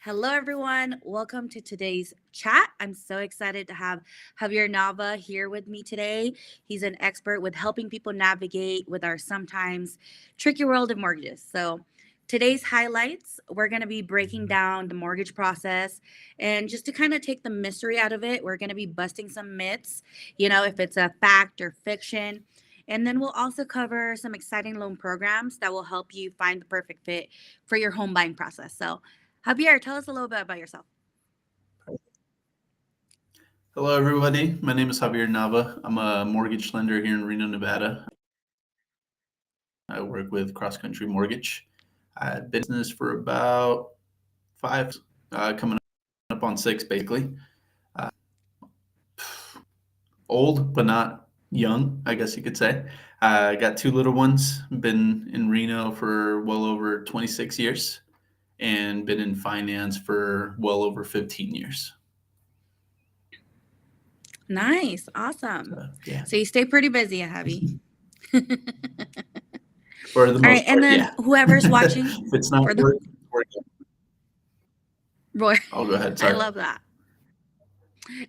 Hello, everyone. Welcome to today's chat. I'm so excited to have Javier Nava here with me today. He's an expert with helping people navigate with our sometimes tricky world of mortgages. So, today's highlights, we're going to be breaking down the mortgage process. And just to kind of take the mystery out of it, we're going to be busting some myths, if it's a fact or fiction. And then we'll also cover some exciting loan programs that will help you find the perfect fit for your home buying process. So, Javier, tell us a little bit about yourself. Hello, everybody. My name is Javier Nava. I'm a mortgage lender here in Reno, Nevada. I work with Cross Country Mortgage. I've been in business for about 5, coming up on 6, basically. Uh, Old, but not young, I guess you could say. I got 2 little ones. Been in Reno for well over 26 years and been in finance for well over 15 years. Nice. Awesome. Yeah, So, you stay pretty busy, Javi. All for the right. most And part, then yeah. whoever's watching If it's not for the work, work. Roy, I'll go ahead. I Sorry. love that.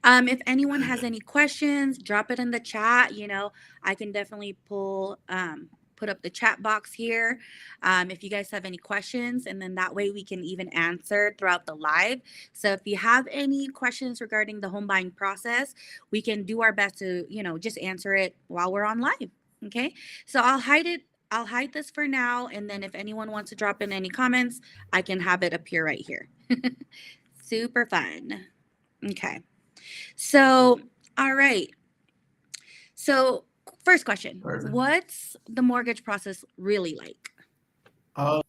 If anyone has any questions, drop it in the chat. I can definitely put up the chat box here if you guys have any questions, and then that way we can even answer throughout the live. So if you have any questions regarding the home buying process, we can do our best to just answer it while we're on live. Okay, so I'll hide it. I'll hide this for now, and then if anyone wants to drop in any comments, I can have it appear right here. Super fun. Okay. So, all right. So, first question, Perfect. what's the mortgage process really like? Uh,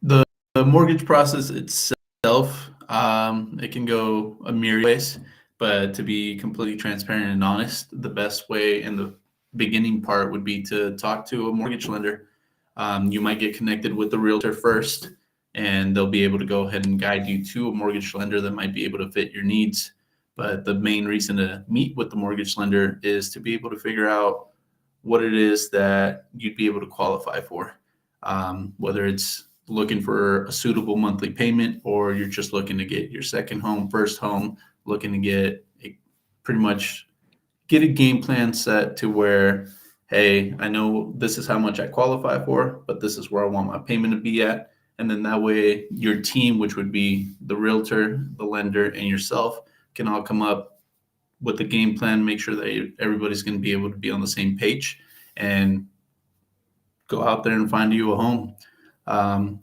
the mortgage process itself, it can go a myriad ways, but to be completely transparent and honest, the best way in the beginning part would be to talk to a mortgage lender. You might get connected with the realtor first, and they'll be able to go ahead and guide you to a mortgage lender that might be able to fit your needs. But the main reason to meet with the mortgage lender is to be able to figure out what it is that you'd be able to qualify for. Whether it's looking for a suitable monthly payment or you're just looking to get your second home, first home, looking to pretty much get a game plan set to where, hey, I know this is how much I qualify for, but this is where I want my payment to be at. And then that way your team, which would be the realtor, the lender, and yourself, can all come up with the game plan, make sure that everybody's going to be able to be on the same page and go out there and find you a home. Um,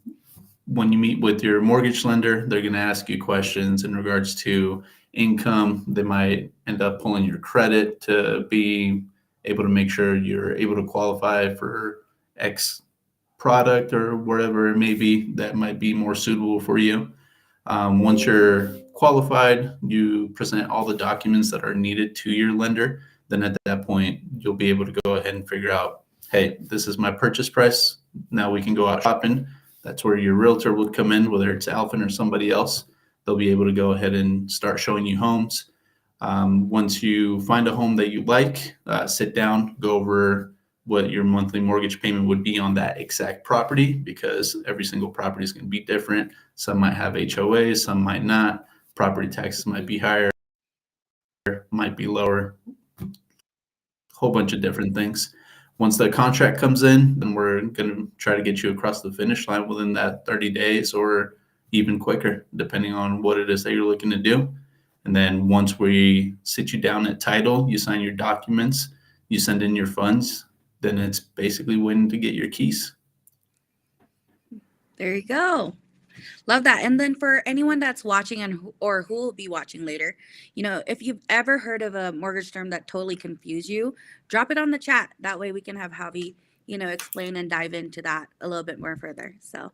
when you meet with your mortgage lender, they're going to ask you questions in regards to income. They might end up pulling your credit to be able to make sure you're able to qualify for X product or wherever it may be that might be more suitable for you. Once you're qualified, you present all the documents that are needed to your lender. Then at that point, you'll be able to go ahead and figure out, hey, this is my purchase price. Now we can go out shopping. That's where your realtor will come in, whether it's Alvin or somebody else. They'll be able to go ahead and start showing you homes. Once you find a home that you like, sit down, go over what your monthly mortgage payment would be on that exact property, because every single property is going to be different. Some might have HOAs, some might not. Property taxes might be higher, might be lower, a whole bunch of different things. Once the contract comes in, then we're going to try to get you across the finish line within that 30 days or even quicker, depending on what it is that you're looking to do. And then once we sit you down at title, you sign your documents, you send in your funds, then it's basically waiting to get your keys. There you go. Love that. And then for anyone that's watching or who will be watching later, if you've ever heard of a mortgage term that totally confused you, drop it on the chat. That way we can have Javi, explain and dive into that a little bit more further. So,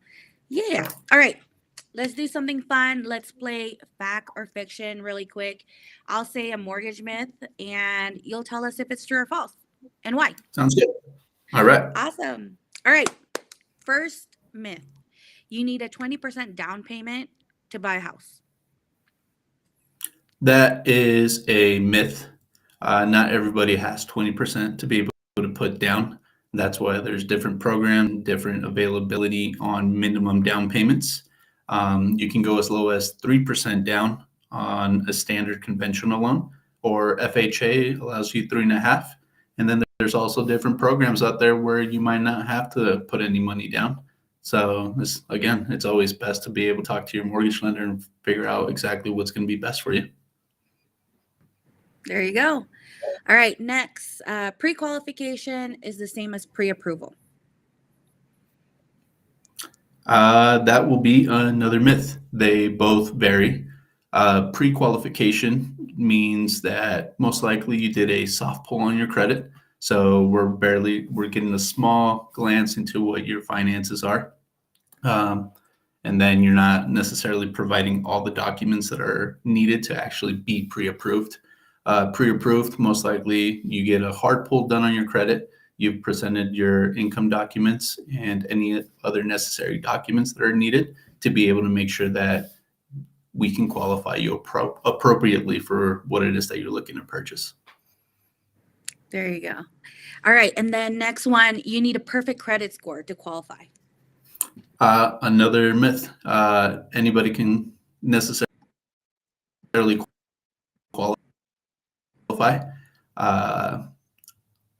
yeah. All right. Let's do something fun. Let's play fact or fiction really quick. I'll say a mortgage myth and you'll tell us if it's true or false and why. Sounds good. All right. Awesome. All right. First myth, you need a 20% down payment to buy a house. That is a myth. Not everybody has 20% to be able to put down. That's why there's different programs and different availability on minimum down payments. You can go as low as 3% down on a standard conventional loan, or FHA allows you 3.5. And then there's also different programs out there where you might not have to put any money down. So this, again, it's always best to be able to talk to your mortgage lender and figure out exactly what's going to be best for you. There you go. All right, next, pre-qualification is the same as pre-approval. That will be another myth. They both vary. Pre qualification means that most likely you did a soft pull on your credit. So we're getting a small glance into what your finances are. Um, and then you're not necessarily providing all the documents that are needed to actually be pre approved. Pre approved, most likely you get a hard pull done on your credit. You've presented your income documents and any other necessary documents that are needed to be able to make sure that we can qualify you appropriately for what it is that you're looking to purchase. There you go. All right, and then next one, you need a perfect credit score to qualify. Another myth, anybody can necessarily qualify. Uh,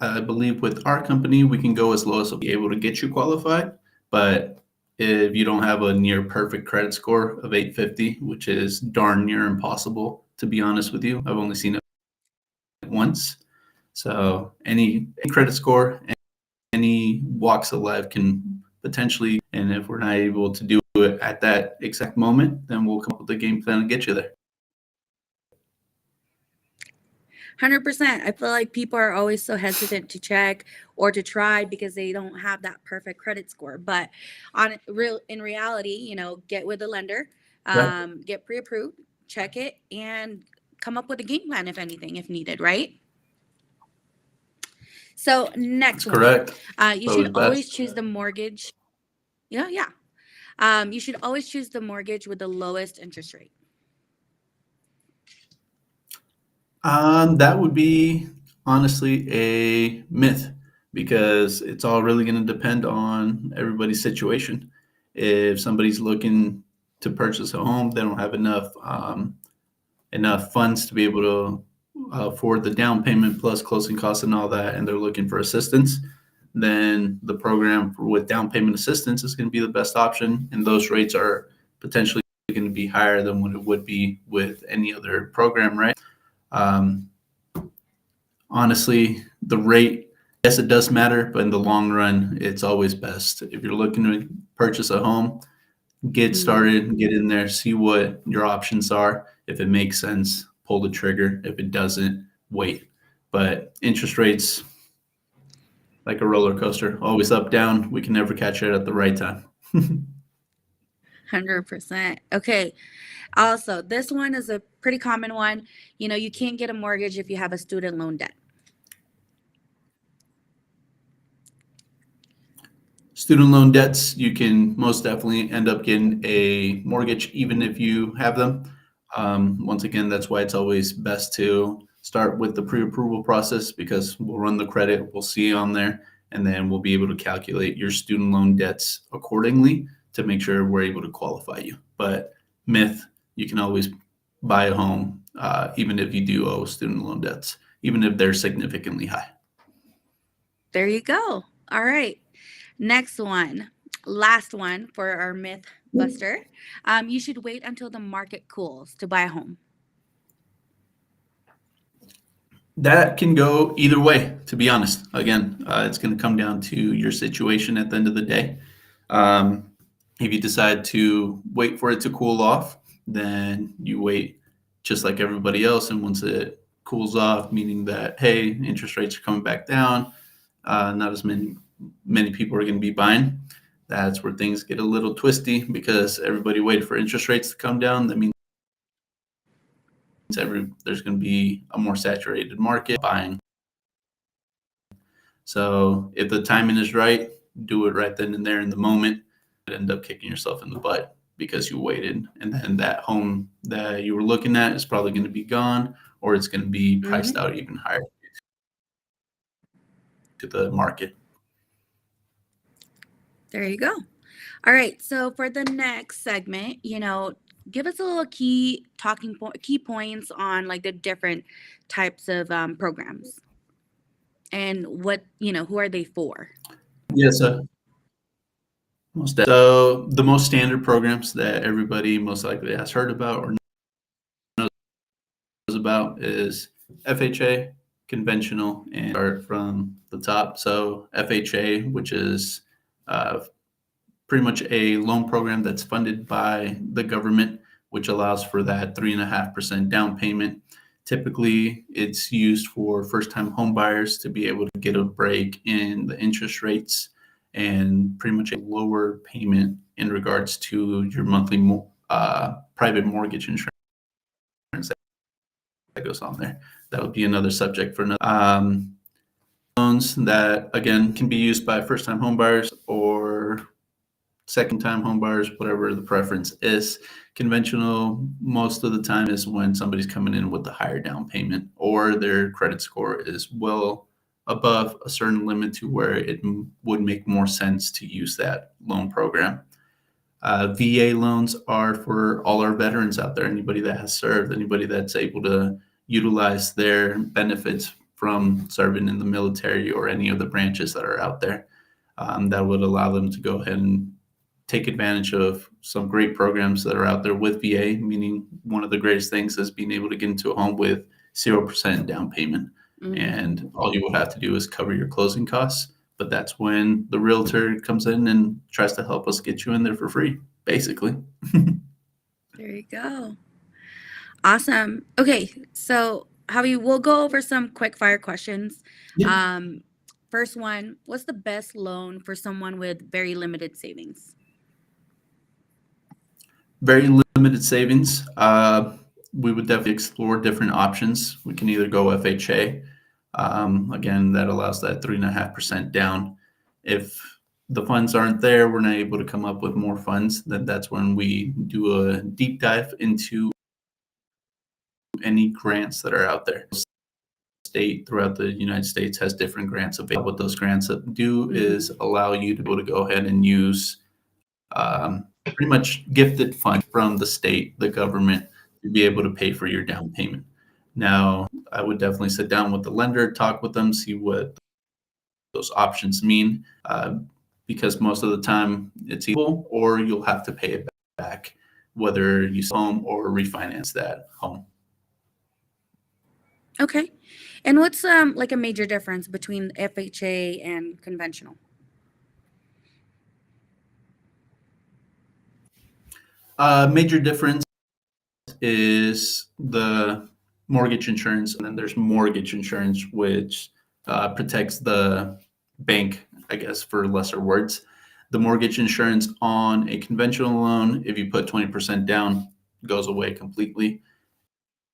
I believe with our company, we can go as low as be able to get you qualified. But if you don't have a near perfect credit score of 850, which is darn near impossible, to be honest with you, I've only seen it once. So any credit score, any walks of life can potentially, and if we're not able to do it at that exact moment, then we'll come up with a game plan and get you there. 100%. I feel like people are always so hesitant to check or to try because they don't have that perfect credit score. But in reality, get with the lender, Right. get pre-approved, check it, and come up with a game plan if anything, if needed, right? So That's next one, correct. you It's should always best. always choose the mortgage. Yeah, yeah. You should always choose the mortgage with the lowest interest rate. That would be honestly a myth because it's all really going to depend on everybody's situation. If somebody's looking to purchase a home, they don't have enough funds to be able to afford the down payment plus closing costs and all that, and they're looking for assistance, then the program with down payment assistance is going to be the best option, and those rates are potentially going to be higher than what it would be with any other program, right? Um, Honestly, the rate, yes, it does matter, but in the long run, it's always best. If you're looking to purchase a home, get Mm, started, get in there, see what your options are. If it makes sense, pull the trigger. If it doesn't, wait. But interest rates, like a roller coaster, always up, down. We can never catch it at the right time. 100%. Okay. Also, this one is a pretty common one. You can't get a mortgage if you have a student loan debt. Student loan debts, you can most definitely end up getting a mortgage even if you have them. Once again, that's why it's always best to start with the pre-approval process because we'll run the credit, we'll see on there, and then we'll be able to calculate your student loan debts accordingly to make sure we're able to qualify you. But myth, you can always buy a home even if you do owe student loan debts, even if they're significantly high. There you go. All right. Next one. Last one for our myth buster. You should wait until the market cools to buy a home. That can go either way, to be honest. Again, it's going to come down to your situation at the end of the day. Um, if you decide to wait for it to cool off, then you wait just like everybody else. And once it cools off, meaning that, hey, interest rates are coming back down, not as many people are going to be buying. That's where things get a little twisty because everybody waited for interest rates to come down. That means there's going to be a more saturated market buying. So if the timing is right, do it right then and there in the moment. You end up kicking yourself in the butt because you waited, and then that home that you were looking at is probably going to be gone, or it's going to be priced Hmm. out even higher to the market. There you go. All right. So for the next segment, give us a little key points on like the different types of programs and who are they for? Yeah, so so the most standard programs that everybody most likely has heard about or knows about is FHA, conventional, and start from the top. So FHA, which is uh, pretty much a loan program that's funded by the government, which allows for that 3.5% down payment. Typically, it's used for first time home buyers to be able to get a break in the interest rates and pretty much a lower payment in regards to your monthly private mortgage insurance that goes on there. That would be another subject for another. Loans that, again, can be used by first time home buyers or second time home buyers, whatever the preference is. Conventional, most of the time, is when somebody's coming in with a higher down payment or their credit score is well above a certain limit to where it would make more sense to use that loan program. VA loans are for all our veterans out there, anybody that has served, anybody that's able to utilize their benefits from serving in the military or any of the branches that are out there. That would allow them to go ahead and take advantage of some great programs that are out there with VA, meaning one of the greatest things is being able to get into a home with 0% down payment. Mm, And all you will have to do is cover your closing costs. But that's when the realtor comes in and tries to help us get you in there for free, basically. there you go. Awesome. Okay, so Javi, we'll go over some quick fire questions. Yeah. Um, First one, what's the best loan for someone with very limited savings? Very limited savings. We would definitely explore different options. We can either go FHA. Again, that allows that 3.5% down. If the funds aren't there, we're not able to come up with more funds, then that's when we do a deep dive into any grants that are out there. State throughout the United States has different grants available. What those grants do Mm-hmm. is allow you to be able to go ahead and use pretty much gifted funds from the state, the government, to be able to pay for your down payment. Now, I would definitely sit down with the lender, talk with them, see what those options mean, because most of the time it's equal, or you'll have to pay it back, whether you sell home or refinance that home. Okay. And what's like a major difference between FHA and conventional? Major difference is the mortgage insurance, and then there's mortgage insurance, which protects the bank, I guess, for lesser words. The mortgage insurance on a conventional loan, if you put 20% down, goes away completely.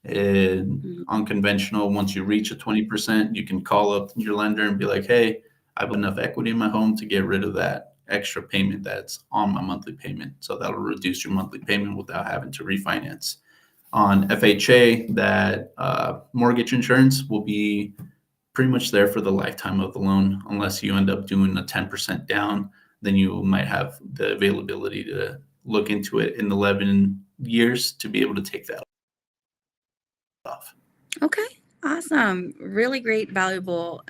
And Mhm. on conventional, once you reach a 20%, you can call up your lender and be like, hey, I have enough equity in my home to get rid of that extra payment that's on my monthly payment. So that'll reduce your monthly payment without having to refinance. On FHA, that mortgage insurance will be pretty much there for the lifetime of the loan, unless you end up doing a 10% down. Then you might have the availability to look into it in 11 years to be able to take that off. Okay. Awesome. Really great, valuable.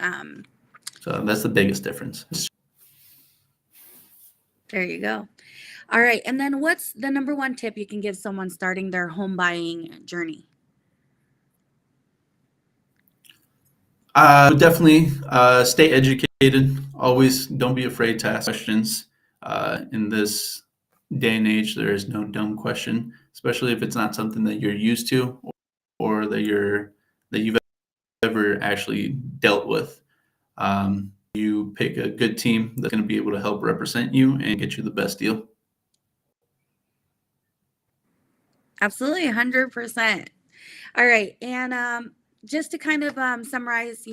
So that's the biggest difference. There you go. All right. And then what's the number one tip you can give someone starting their home buying journey? Definitely stay educated. Always don't be afraid to ask questions. In this day and age, there is no dumb question, especially if it's not something that you're used to or that you've ever actually dealt with. You pick a good team that's going to be able to help represent you and get you the best deal. Absolutely, 100%. All right. And just to kind of summarize,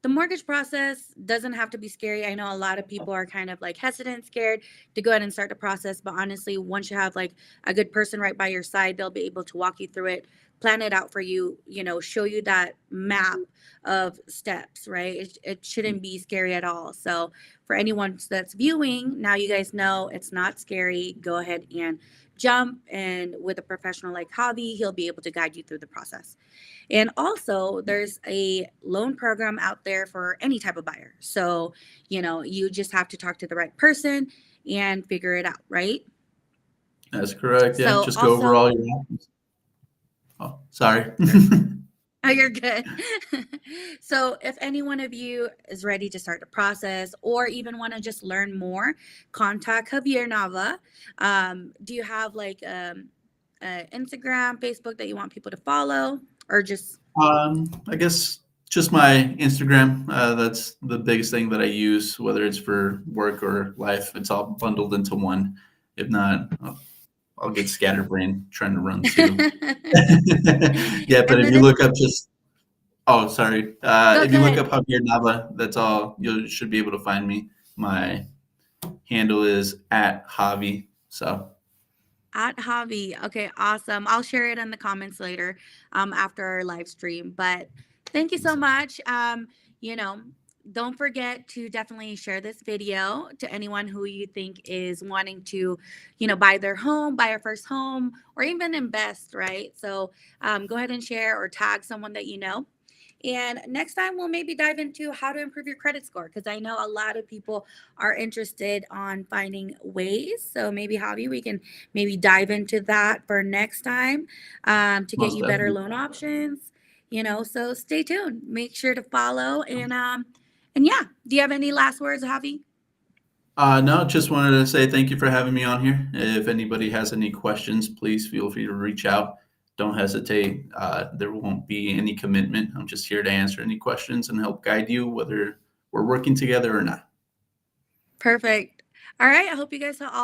the mortgage process doesn't have to be scary. I know a lot of people are kind of like hesitant, scared to go ahead and start the process, but honestly, once you have like a good person right by your side, they'll be able to walk you through it, plan it out for you, show you that map of steps, right? It shouldn't be scary at all. So, for anyone that's viewing, now you guys know it's not scary. Go ahead and jump, and with a professional like Javi, he'll be able to guide you through the process. And also, there's a loan program out there for any type of buyer. So, you just have to talk to the right person and figure it out, right? That's correct. Yeah, So, just go over also, all your options. Oh, sorry. oh, you're good. So, if any one of you is ready to start the process or even want to just learn more, contact Javier Nava. Do you have like Instagram, Facebook that you want people to follow, or just I guess just my Instagram. That's the biggest thing that I use, whether it's for work or life. It's all bundled into one. If not, I'll get scatterbrained trying to run two. Yeah, but and if then you it's look up just oh, sorry. If go you look ahead. up Javier Nava, that's all. You should be able to find me. My handle is at Javi. So At Javi. Okay, awesome. I'll share it in the comments later, after our live stream. But thank you so much. You know, don't forget to definitely share this video to anyone who you think is wanting to, buy their home, buy their first home, or even invest, right? So go ahead and share or tag someone that you know. And next time we'll maybe dive into how to improve your credit score, because I know a lot of people are interested on finding ways. So maybe Javi, we can maybe dive into that for next time, to get most you better definitely. loan options. So stay tuned. Make sure to follow, and yeah. Do you have any last words, Javi? No, just wanted to say thank you for having me on here. If anybody has any questions, please feel free to reach out. Don't hesitate. There won't be any commitment. I'm just here to answer any questions and help guide you, whether we're working together or not. Perfect. All right. I hope you guys all have